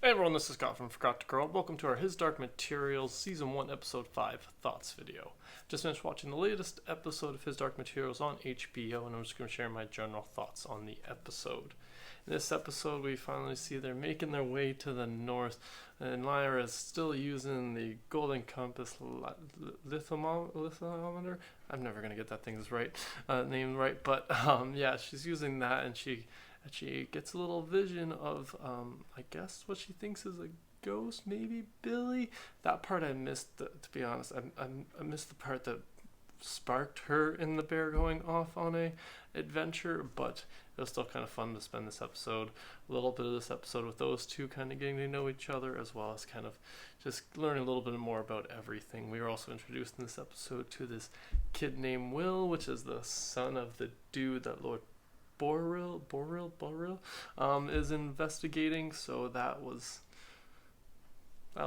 Hey everyone, this is Scott from Forgot to Curl. Welcome to our His Dark Materials Season 1, Episode 5 Thoughts video. Just finished watching the latest episode of His Dark Materials on HBO, and I'm just going to share my general thoughts on the episode. In this episode, we finally see they're making their way to the north, and Lyra is still using the Golden Compass lithometer. I'm never going to get that thing's name right, but yeah, she's using that, and she gets a little vision of, I guess what she thinks is a ghost, maybe Billy. That part I missed, to be honest. I missed the part that sparked her and the bear going off on a adventure, but it was still kind of fun to spend this episode, a little bit of this episode with those two kind of getting to know each other, as well as kind of just learning a little bit more about everything. We were also introduced in this episode to this kid named Will, which is the son of the dude that Lord Borrell is investigating, so that was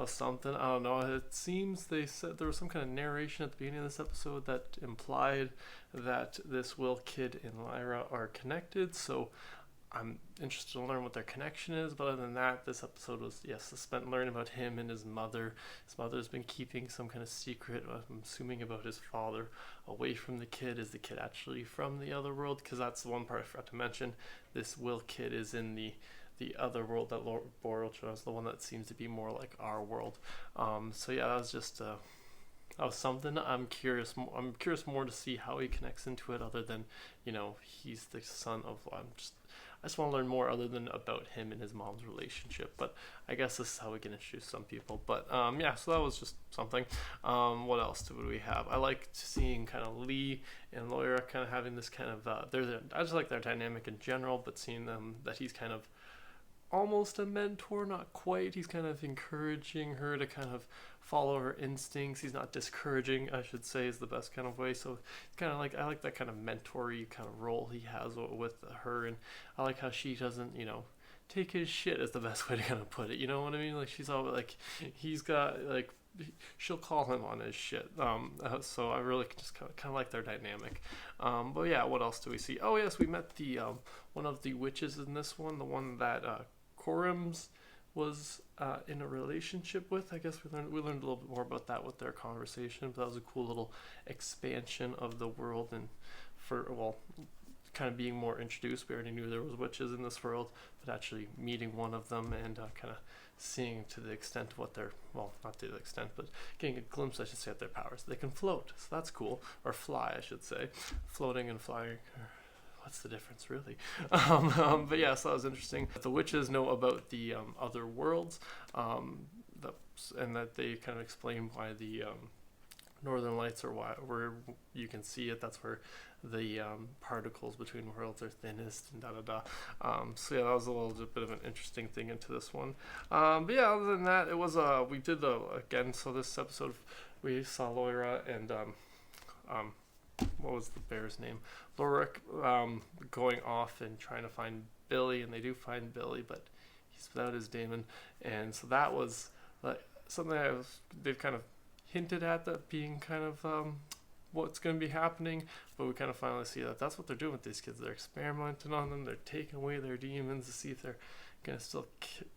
something. I don't know. It seems they said there was some kind of narration at the beginning of this episode that implied that this Will kid and Lyra are connected, so I'm interested to learn what their connection is. But other than that, this episode was, spent learning about him and his mother. His mother's been keeping some kind of secret, I'm assuming, about his father away from the kid. Is the kid actually from the other world? Because that's the one part I forgot to mention. This Will kid is in the other world that Lord Boreal chose, the one that seems to be more like our world. So yeah, that was just that was something. I'm curious more to see how he connects into it, other than, he's the son of. I just want to learn more other than about him and his mom's relationship. But I guess this is how we can introduce some people. But so that was just something. What else do we have? I like seeing kind of Lee and Lyra kind of having this kind of I just like their dynamic in general, but seeing them that he's kind of almost a mentor, not quite. He's kind of encouraging her to kind of follow her instincts. He's not discouraging, I should say, is the best kind of way. So it's kind of like, I like that kind of mentor-y kind of role he has with her, and I like how she doesn't, take his shit is the best way to kind of put it. You know what I mean? Like, she's all like, he's got like, she'll call him on his shit. So I really just kind of like their dynamic. But yeah, what else do we see? Oh yes, we met the one of the witches in this one, the one that Corim's was in a relationship with. I guess we learned a little bit more about that with their conversation. But that was a cool little expansion of the world, and kind of being more introduced. We already knew there was witches in this world, but actually meeting one of them and kind of seeing to the extent of what they're, not to the extent, but getting a glimpse, I should say, at their powers. They can float, so that's cool. Or fly, I should say. Floating and flying. What's the difference, really? But yeah, so that was interesting. The witches know about the other worlds, and that they kind of explain why the northern lights are where you can see it. That's where the particles between worlds are thinnest, and so yeah, that was a little bit of an interesting thing into this one. But yeah, other than that, it was we did again. So this episode, we saw Lyra and what was the bear's name? Lorik going off and trying to find Billy, and they do find Billy, but he's without his daemon, and so that was like something they've kind of hinted at, that being kind of what's going to be happening, but we kind of finally see that that's what they're doing with these kids. They're experimenting on them. They're taking away their demons to see if they're going to still,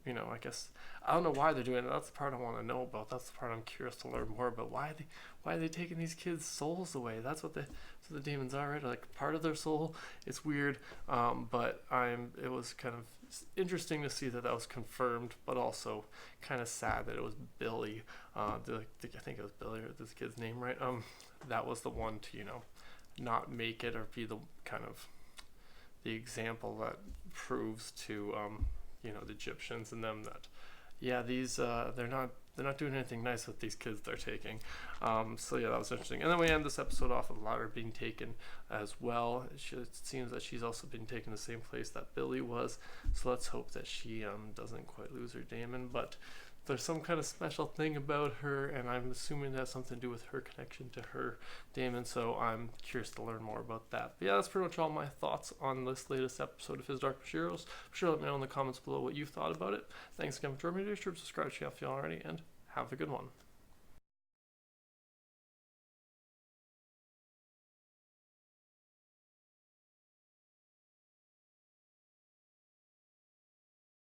I guess, I don't know why they're doing it. That's the part I want to know about. That's the part I'm curious to learn more about. Why are they taking these kids' souls away? That's what the demons are, right? Like part of their soul. It's weird, but it was kind of interesting to see that was confirmed, but also kind of sad that it was Billy. I think it was Billy, or this kid's name, right? That was the one to not make it, or be the kind of the example that proves to the Egyptians and them that these they're not doing anything nice with these kids they're taking. So yeah, that was interesting. And then we end this episode off with Lyra being taken as well. It seems that she's also been taken the same place that Billy was. So let's hope that she doesn't quite lose her daemon. But there's some kind of special thing about her, and I'm assuming it has something to do with her connection to her daemon, so I'm curious to learn more about that. But yeah, that's pretty much all my thoughts on this latest episode of His Dark Materials. For sure, let me know in the comments below what you thought about it. Thanks again for joining me. Be sure to subscribe to the channel if you already, and have a good one.